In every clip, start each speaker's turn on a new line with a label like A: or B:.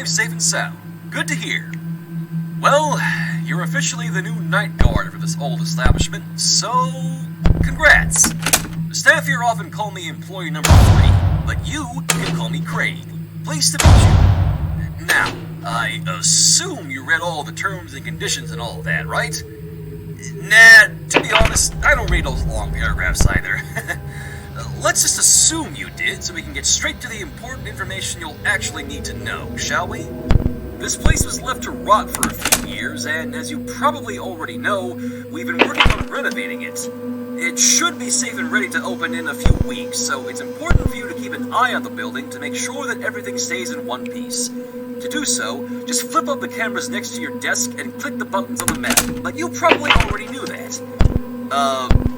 A: arrived safe and sound. Good to hear. Well, you're officially the new night guard for this old establishment, so congrats. The staff here often call me employee number 3, but you can call me Craig. Pleased to meet you. Now, I assume you read all the terms and conditions and all that, right? Nah, to be honest, I don't read those long paragraphs either. Let's just assume you did, so we can get straight to the important information you'll actually need to know, shall we? This place was left to rot for a few years, and as you probably already know, we've been working on renovating it. It should be safe and ready to open in a few weeks, so it's important for you to keep an eye on the building to make sure that everything stays in one piece. To do so, just flip up the cameras next to your desk and click the buttons on the map, but you probably already knew that.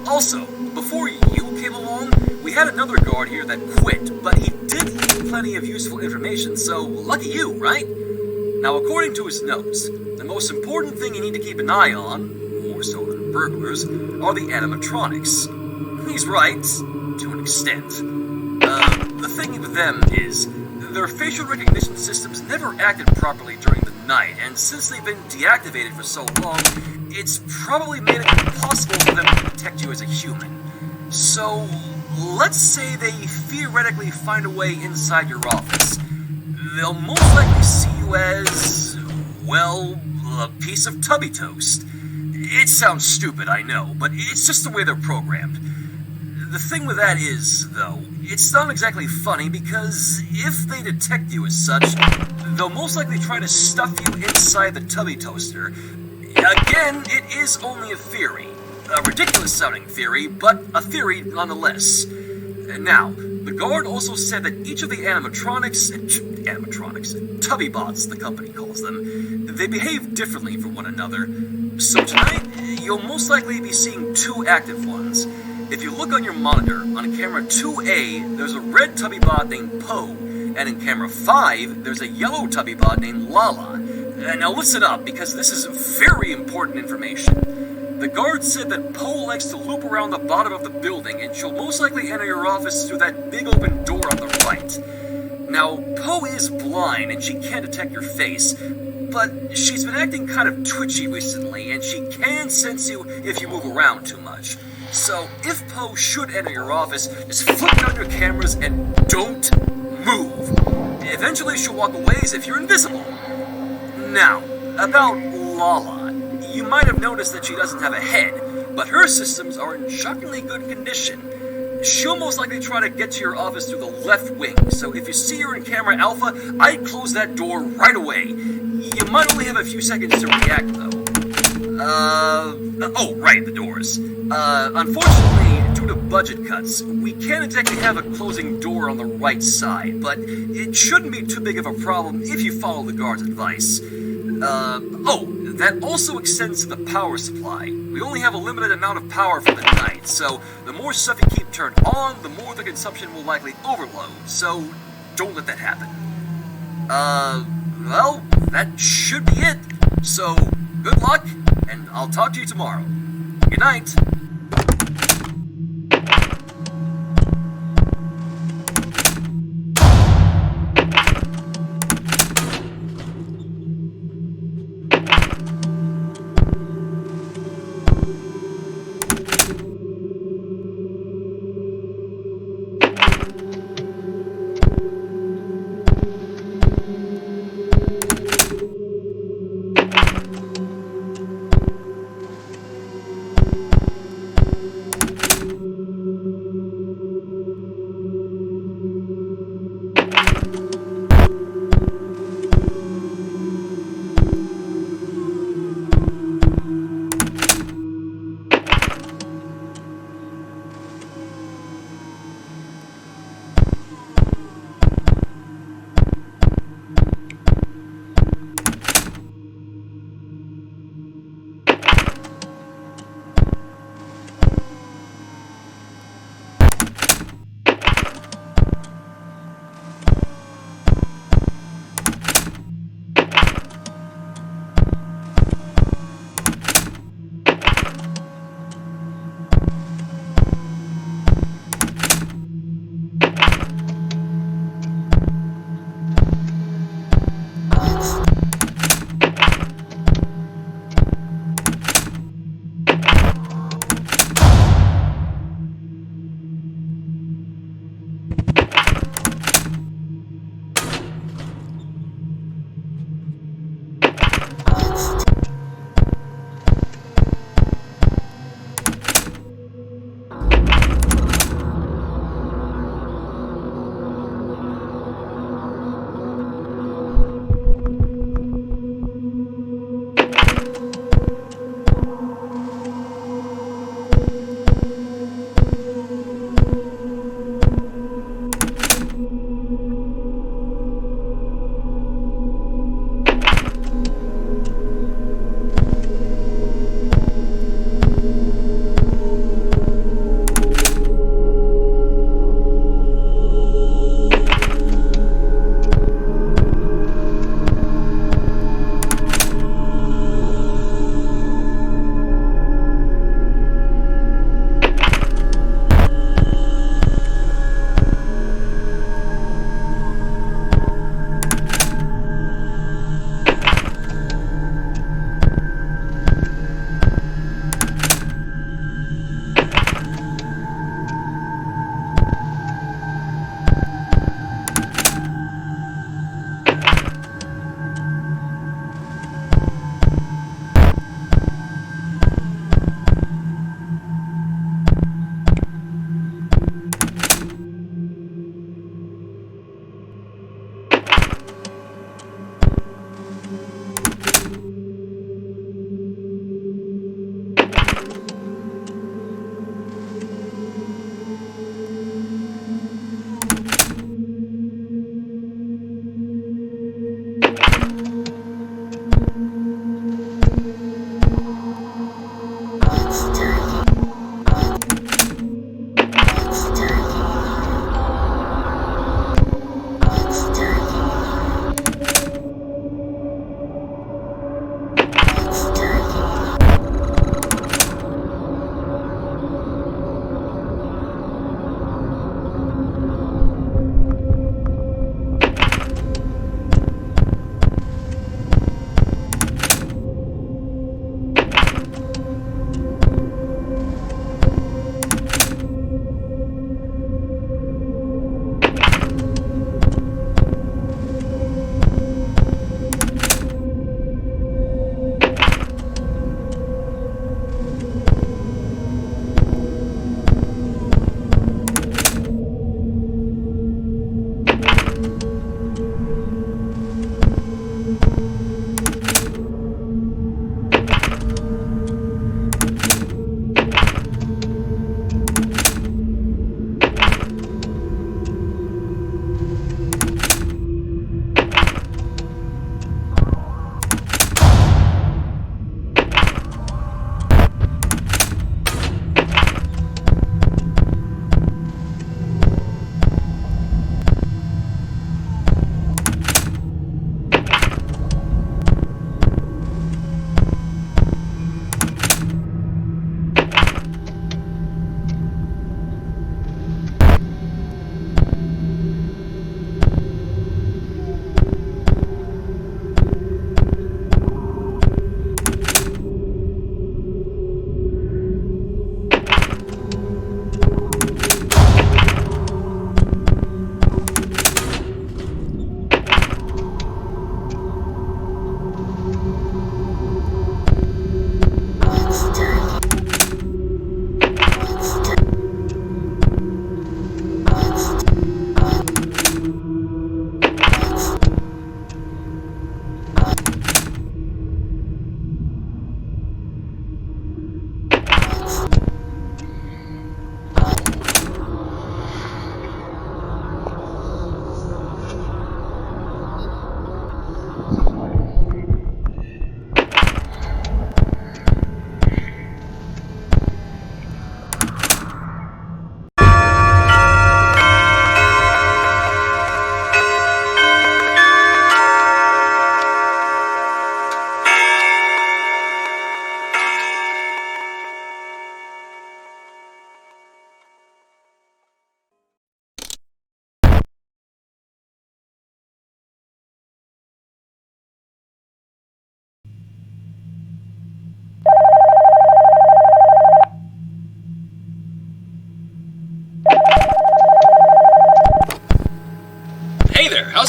A: Also, before you came along, we had another guard here that quit, but he did leave plenty of useful information, so lucky you, right? Now, according to his notes, the most important thing you need to keep an eye on, more so than burglars, are the animatronics. He's right, to an extent. The thing with them is, their facial recognition systems never acted properly during the night, and since they've been deactivated for so long, it's probably made it impossible for them to detect you as a human. So, let's say they theoretically find a way inside your office. They'll most likely see you as, well, a piece of tubby toast. It sounds stupid, I know, but it's just the way they're programmed. The thing with that is, though, it's not exactly funny because if they detect you as such, they'll most likely try to stuff you inside the tubby toaster. Again, it is only a theory. A ridiculous-sounding theory, but a theory nonetheless. Now, the guard also said that each of the animatronics, tubby bots, the company calls them, they behave differently from one another. So tonight, you'll most likely be seeing 2 active ones. If you look on your monitor, on camera 2A, there's a red tubby bot named Poe, and in camera 5, there's a yellow tubby bot named Lala. Now listen up, because this is very important information. The guard said that Poe likes to loop around the bottom of the building, and she'll most likely enter your office through that big open door on the right. Now, Poe is blind, and she can't detect your face, but she's been acting kind of twitchy recently, and she can sense you if you move around too much. So, if Poe should enter your office, just flip down your cameras and don't move. Eventually she'll walk away as if you're invisible. Now, about Lala. You might have noticed that she doesn't have a head, but her systems are in shockingly good condition. She'll most likely try to get to your office through the left wing, so if you see her in camera alpha, I'd close that door right away. You might only have a few seconds to react, though. Oh, right, the doors. Unfortunately, due to budget cuts, we can't exactly have a closing door on the right side, but it shouldn't be too big of a problem if you follow the guard's advice. That also extends to the power supply. We only have a limited amount of power for the night, so the more stuff you keep turned on, the more the consumption will likely overload, so don't let that happen. Well, that should be it. So, good luck, and I'll talk to you tomorrow. Good night.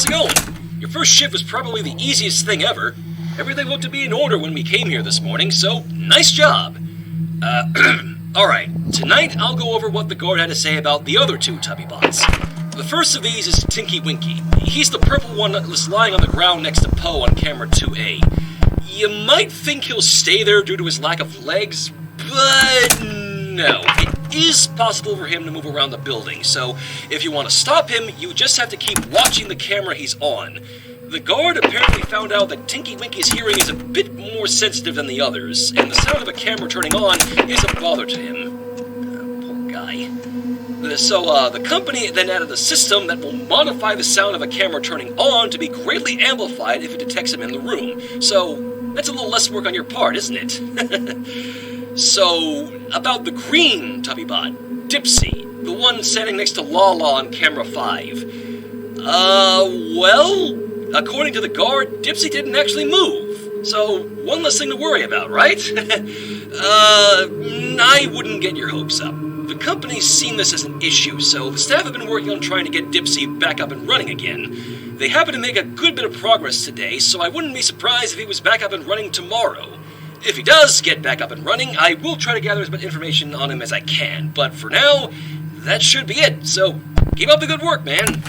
A: how's it going? Your first shift was probably the easiest thing ever. Everything looked to be in order when we came here this morning, so nice job. Alright, tonight I'll go over what the guard had to say about the other two Tubby bots. The first of these is Tinky Winky. He's the purple one that was lying on the ground next to Poe on camera 2A. You might think he'll stay there due to his lack of legs, but no. It is possible for him to move around the building, so if you want to stop him, you just have to keep watching the camera he's on. The guard apparently found out that Tinky Winky's hearing is a bit more sensitive than the others, and the sound of a camera turning on is a bother to him. Poor guy. So, the company then added a system that will modify the sound of a camera turning on to be greatly amplified if it detects him in the room. So, that's a little less work on your part, isn't it? So, about the green Tubbybot, Dipsy, the one standing next to Lala on camera 5. Well, according to the guard, Dipsy didn't actually move. So, one less thing to worry about, right? I wouldn't get your hopes up. The company's seen this as an issue, so the staff have been working on trying to get Dipsy back up and running again. They happen to make a good bit of progress today, so I wouldn't be surprised if he was back up and running tomorrow. If he does get back up and running, I will try to gather as much information on him as I can, but for now, that should be it, so keep up the good work, man.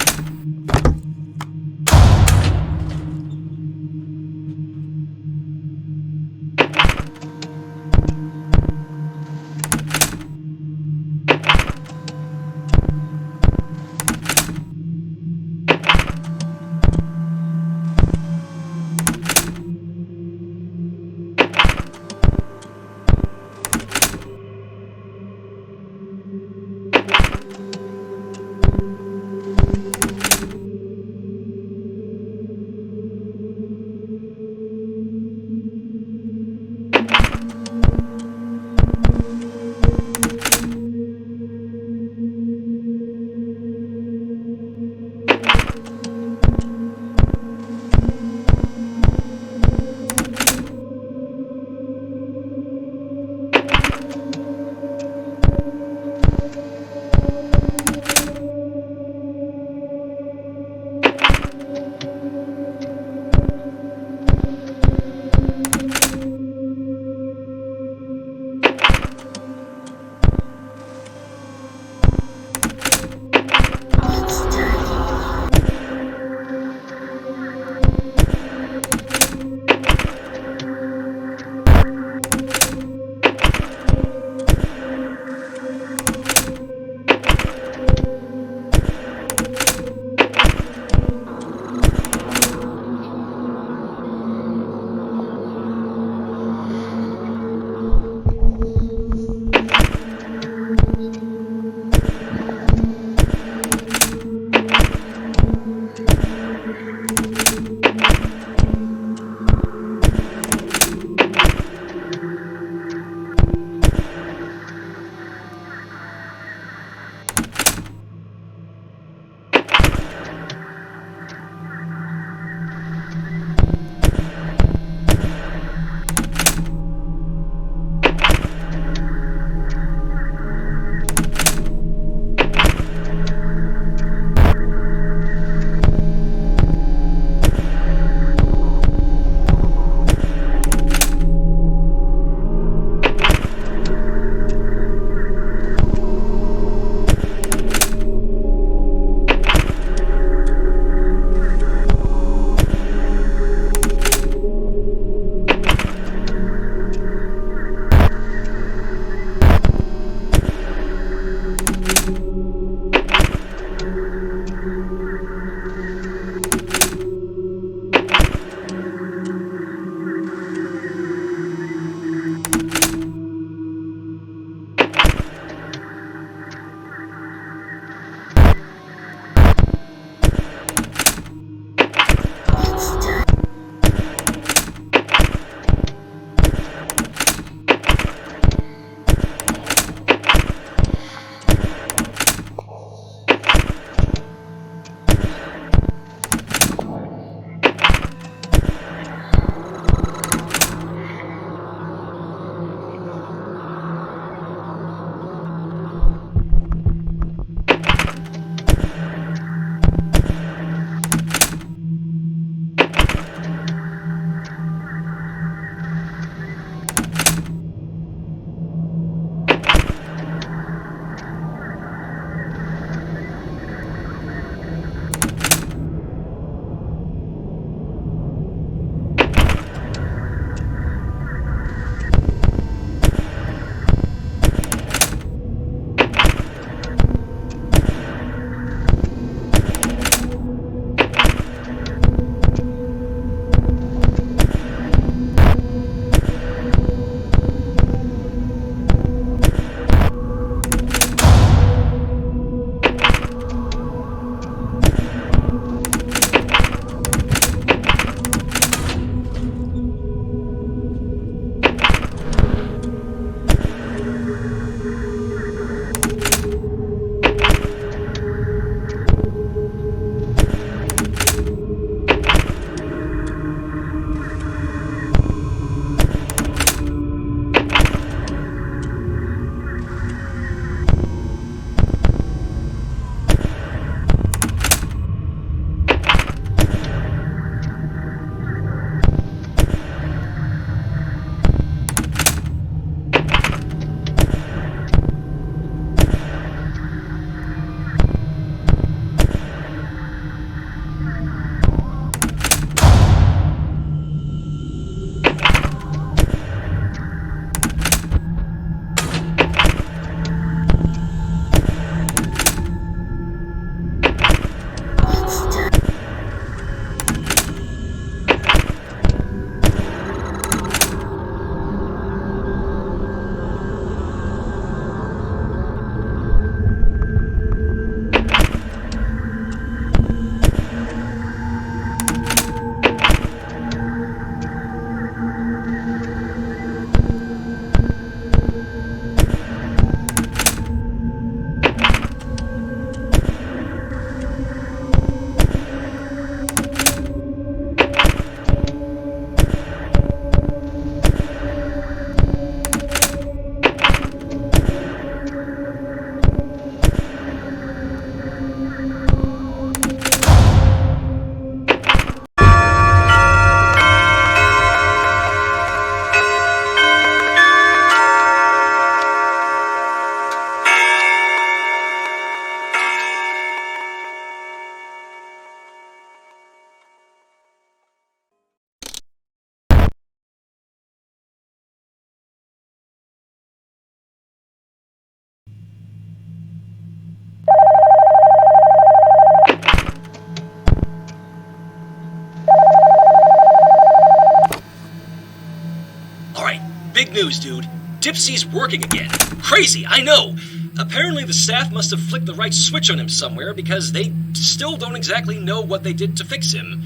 A: big news, dude. Dipsy's working again. Crazy, I know. Apparently the staff must have flicked the right switch on him somewhere because they still don't exactly know what they did to fix him.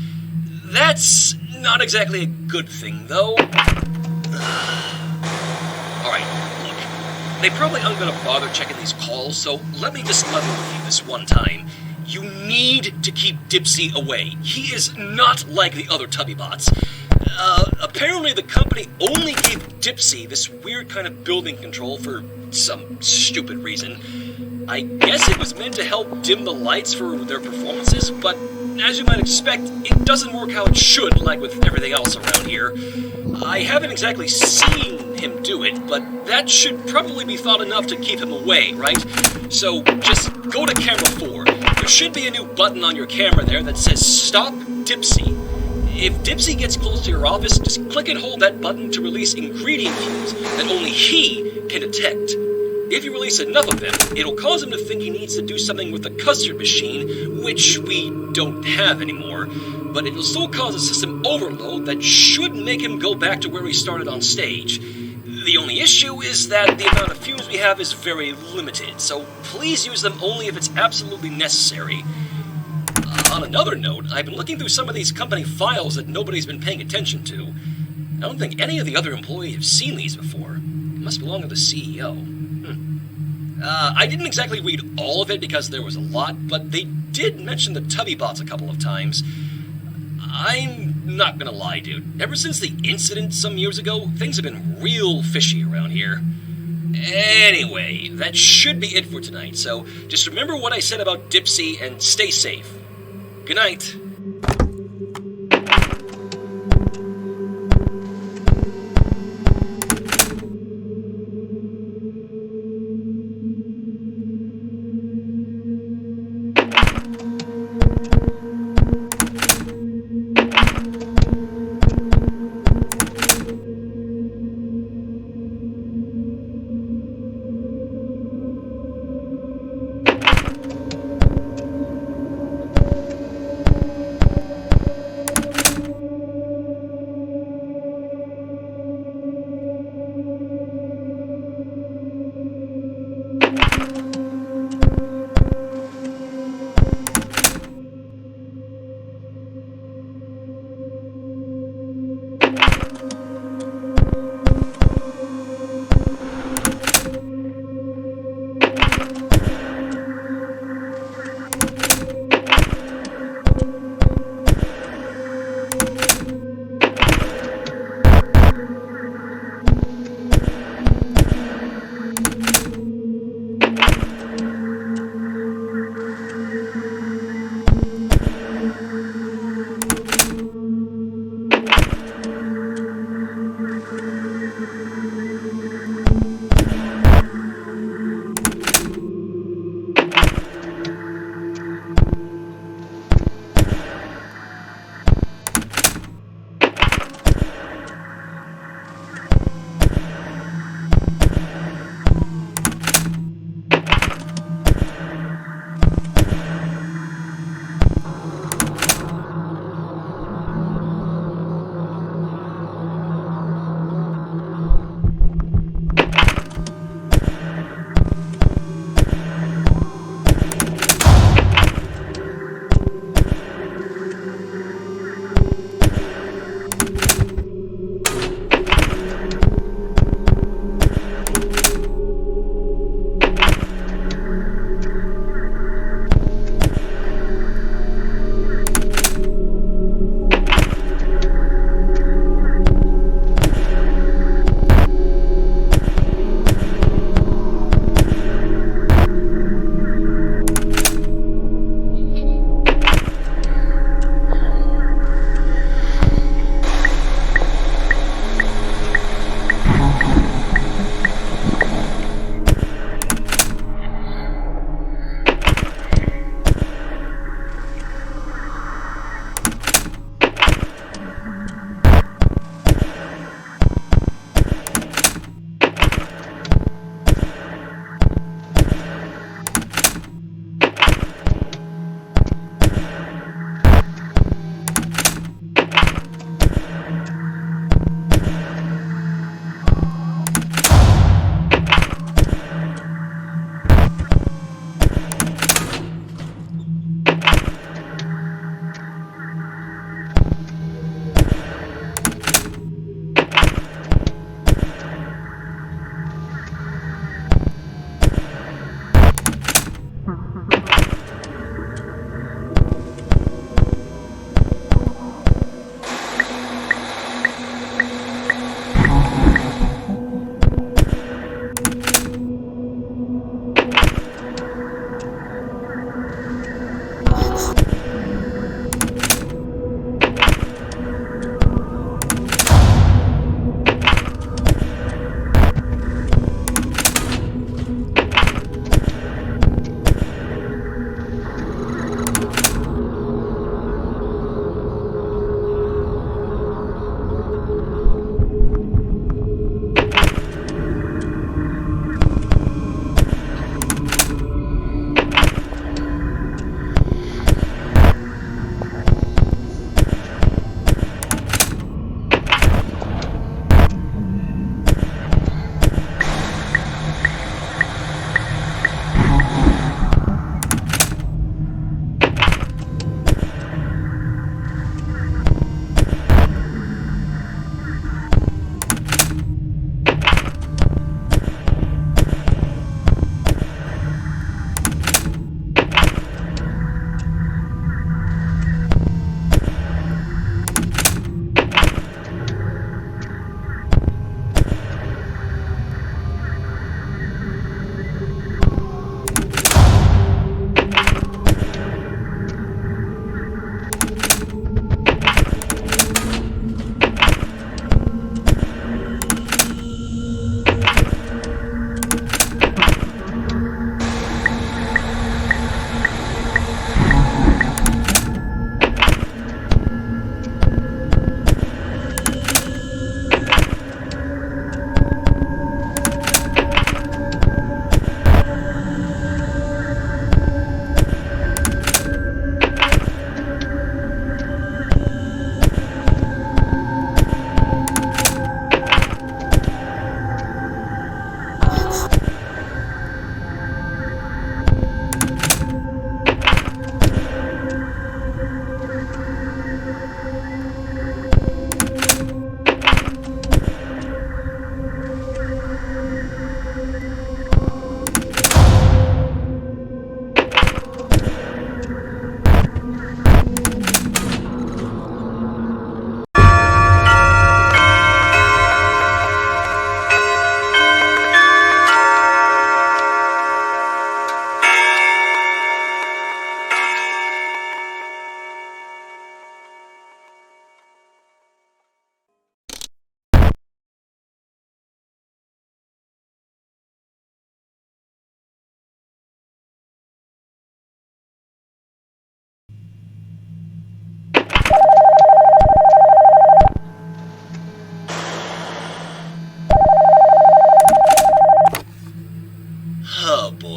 A: That's not exactly a good thing, though. Alright, look. They probably aren't going to bother checking these calls, so let me just level with you this one time. You need to keep Dipsy away. He is not like the other Tubbybots. Apparently the company only gave Dipsy this weird kind of building control for some stupid reason. I guess it was meant to help dim the lights for their performances, but as you might expect, it doesn't work how it should, like with everything else around here. I haven't exactly seen him do it, but that should probably be thought enough to keep him away, right? So just go to camera 4. There should be a new button on your camera there that says Stop Dipsy. If Dipsy gets close to your office, just click and hold that button to release ingredient fumes that only he can detect. If you release enough of them, it'll cause him to think he needs to do something with the custard machine, which we don't have anymore, but it'll still cause a system overload that should make him go back to where he started on stage. The only issue is that the amount of fumes we have is very limited, so please use them only if it's absolutely necessary. On another note, I've been looking through some of these company files that nobody's been paying attention to. I don't think any of the other employees have seen these before. It must belong to the CEO. I didn't exactly read all of it because there was a lot, but they did mention the Tubbybots a couple of times. I'm not gonna lie, dude. Ever since the incident some years ago, things have been real fishy around here. Anyway, that should be it for tonight, so just remember what I said about Dipsy and stay safe. Good night.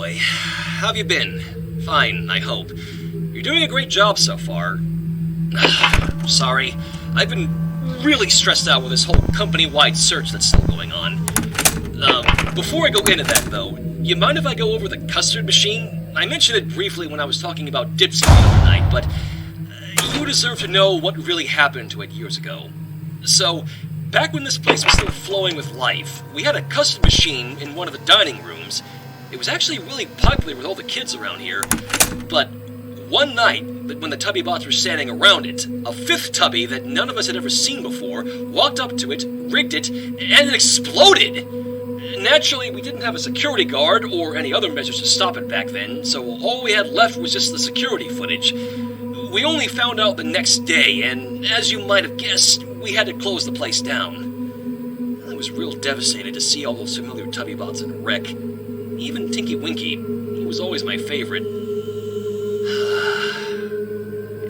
A: Anyway, how have you been? Fine, I hope. You're doing a great job so far. Sorry, I've been really stressed out with this whole company-wide search that's still going on. Before I go into that, though, you mind if I go over the custard machine? I mentioned it briefly when I was talking about Dipsy the other night, but you deserve to know what really happened to it years ago. So, back when this place was still flowing with life, we had a custard machine in one of the dining rooms. It was actually really popular with all the kids around here, but one night, when the Tubby bots were standing around it, a fifth Tubby that none of us had ever seen before walked up to it, rigged it, and it exploded! Naturally, we didn't have a security guard or any other measures to stop it back then, so all we had left was just the security footage. We only found out the next day, and as you might have guessed, we had to close the place down. I was real devastated to see all those familiar Tubby bots in a wreck. Even Tinky Winky, he was always my favorite.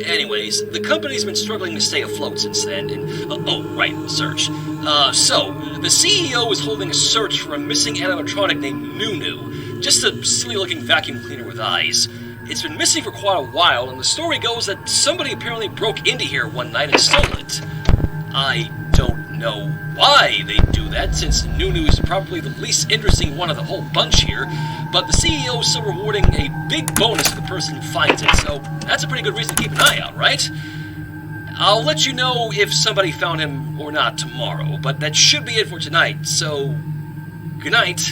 A: Anyways, the company's been struggling to stay afloat since then, and... oh, right, the search. So, the CEO is holding a search for a missing animatronic named Nunu, just a silly-looking vacuum cleaner with eyes. It's been missing for quite a while, and the story goes that somebody apparently broke into here one night and stole it. I don't know why they do that, since Nunu is probably the least interesting one of the whole bunch here, but the CEO is still rewarding a big bonus to the person who finds it, so that's a pretty good reason to keep an eye out, right? I'll let you know if somebody found him or not tomorrow, but that should be it for tonight, so... good night.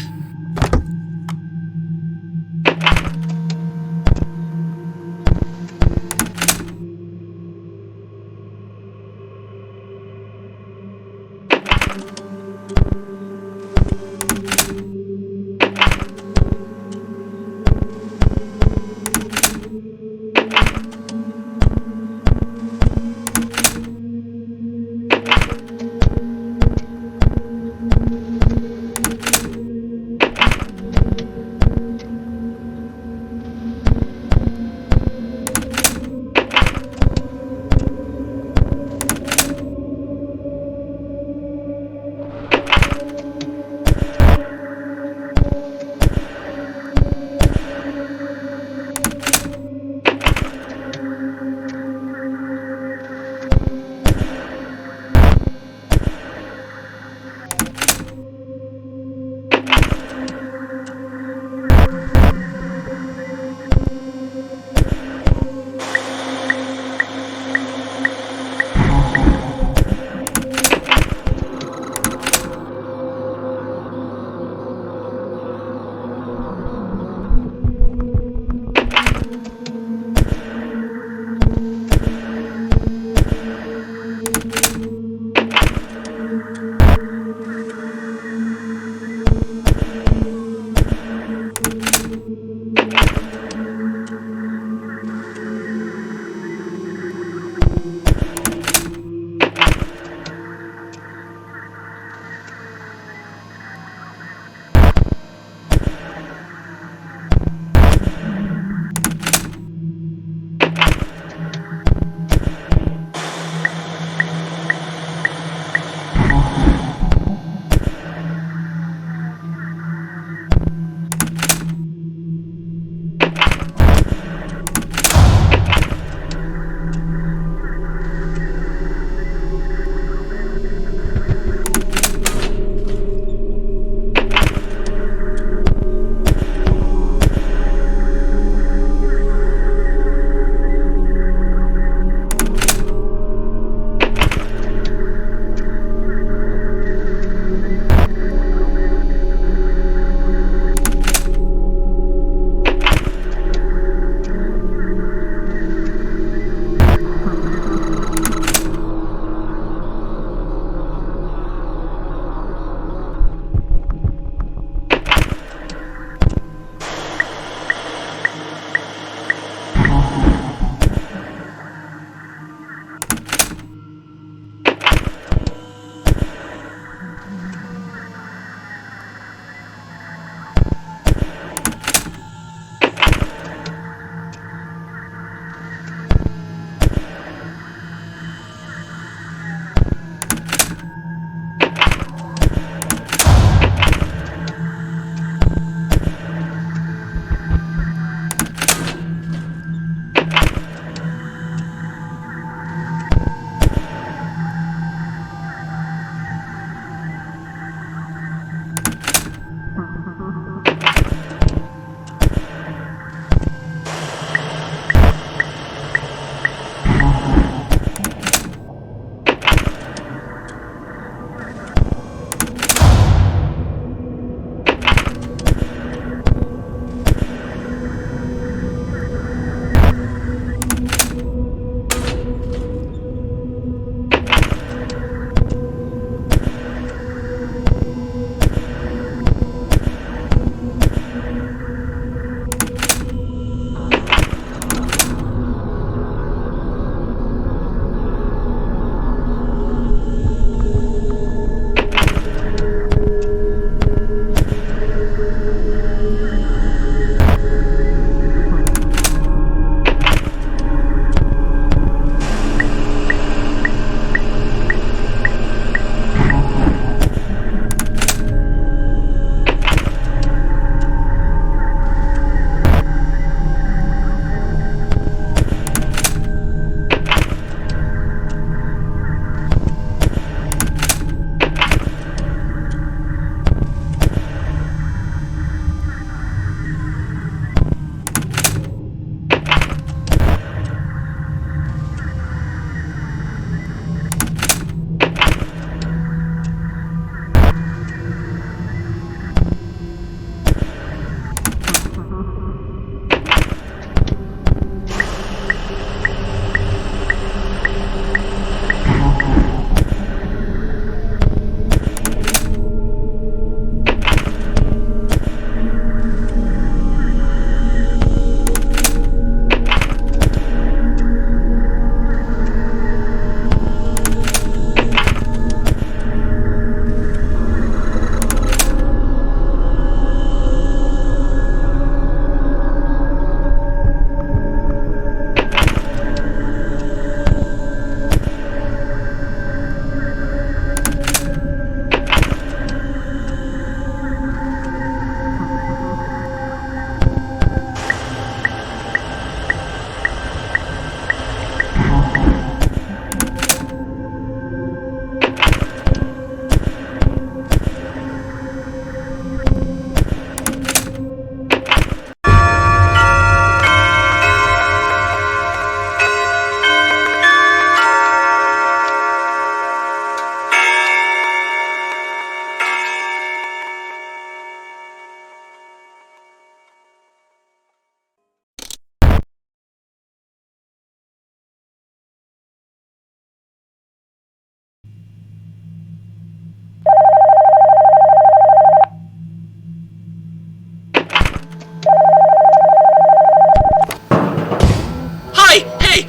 A: Hey,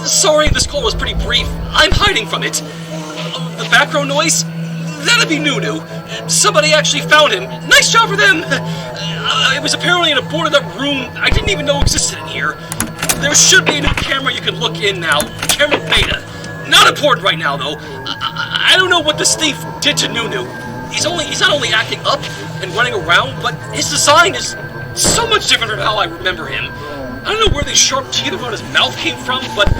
A: sorry this call was pretty brief. I'm hiding from it. The background noise? That'd be Nunu. Somebody actually found him. Nice job for them. It was apparently in a boarded up room I didn't even know existed in here. There should be a new camera you can look in now. Camera beta. Not important right now, though. I don't know what this thief did to Nunu. He's not only acting up and running around, but his design is so much different from how I remember him. I don't know where these sharp teeth around his mouth came from, but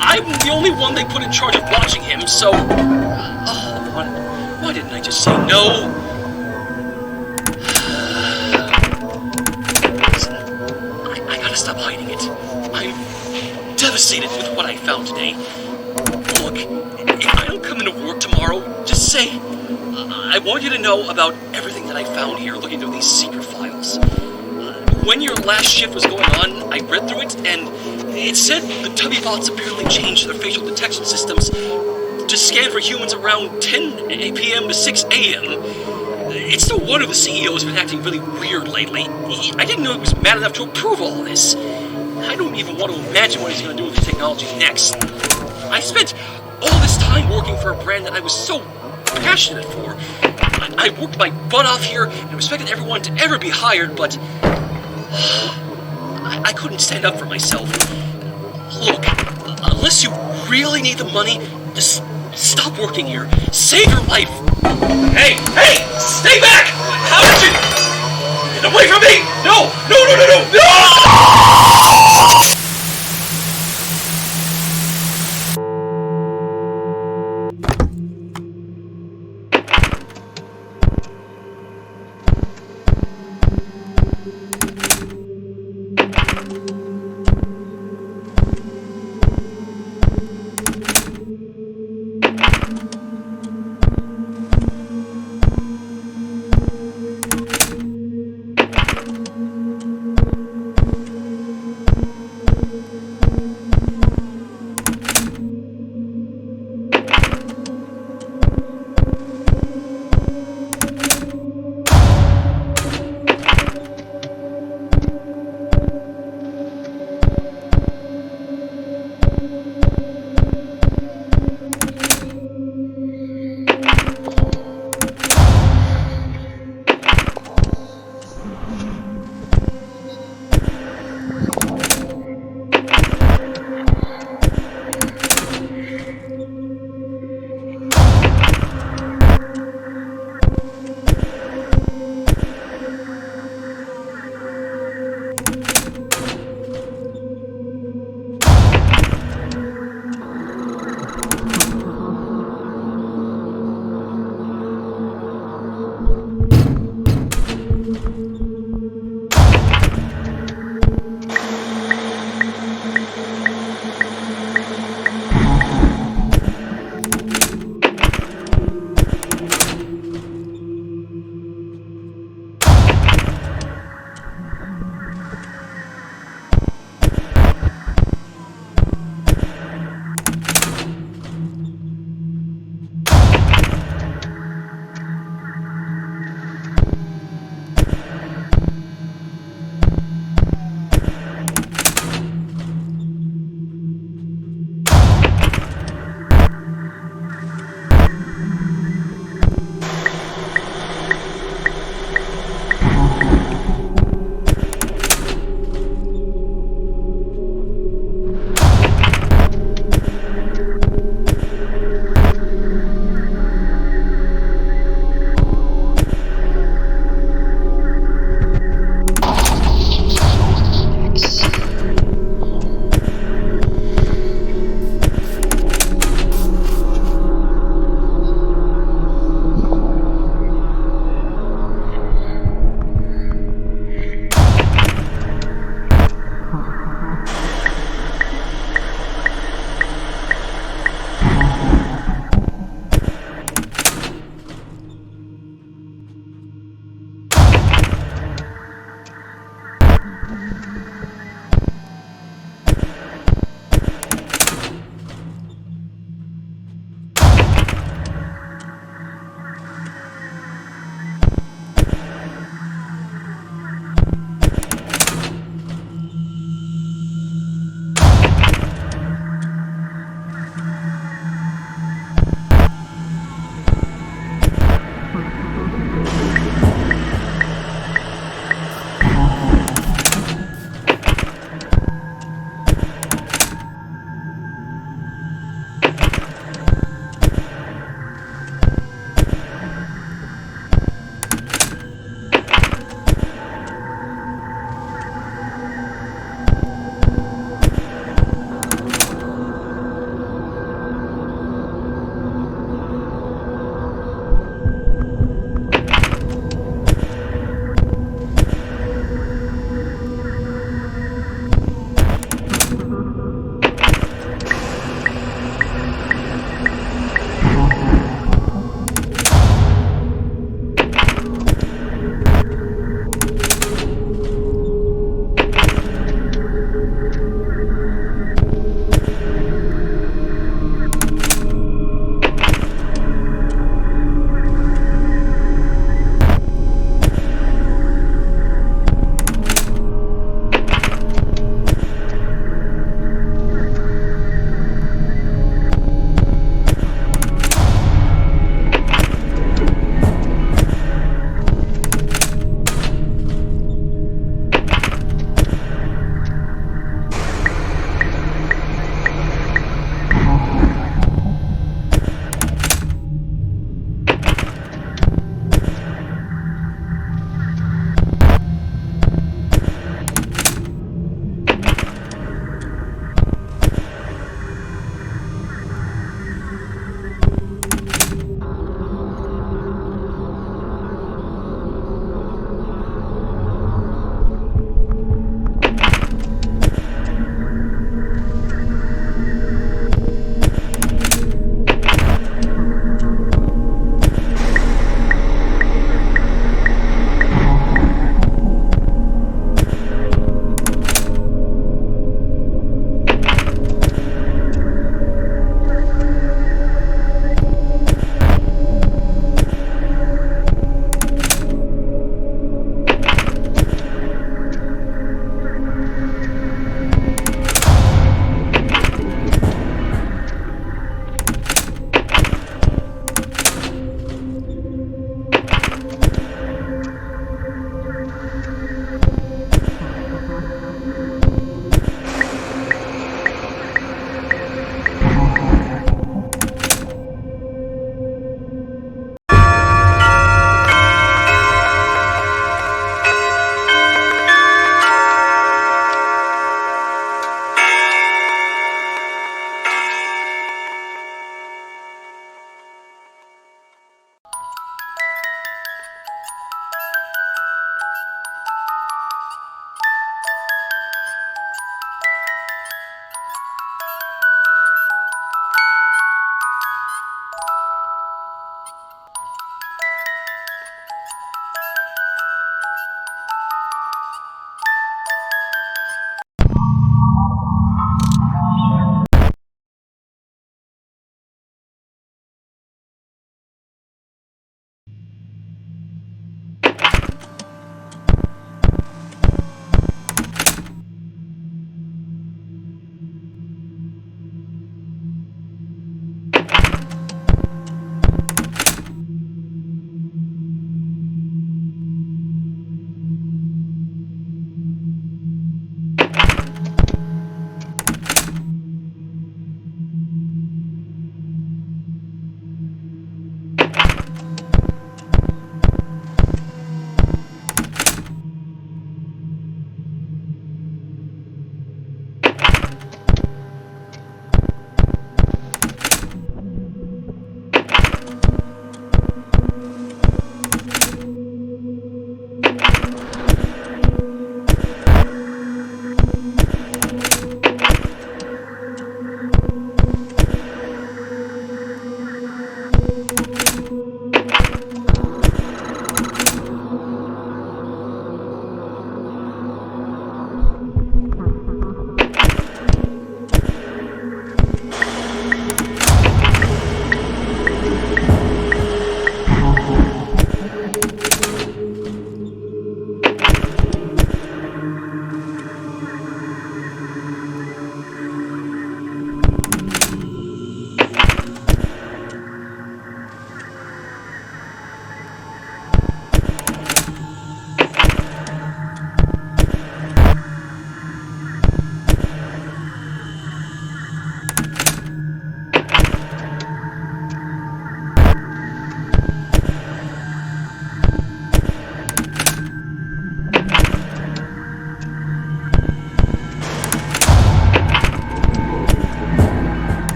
A: I'm the only one they put in charge of watching him, so... why didn't I just say no? Listen, I gotta stop hiding it. I'm devastated with what I found today. Look, if I don't come into work tomorrow, just say... I want you to know about everything that I found here looking through these secret files. When your last shift was going on, I read through it, and it said the Tubby bots apparently changed their facial detection systems to scan for humans around 10 p.m. to 6 a.m. It's no wonder the CEO's been acting really weird lately. I didn't know he was mad enough to approve all this. I don't even want to imagine what he's going to do with the technology next. I spent all this time working for a brand that I was so passionate for. I worked my butt off here and expected everyone to ever be hired, but I couldn't stand up for myself. Look, unless you really need the money, just stop working here. Save your life. Hey! Stay back! How did you... Get away from me! No! No!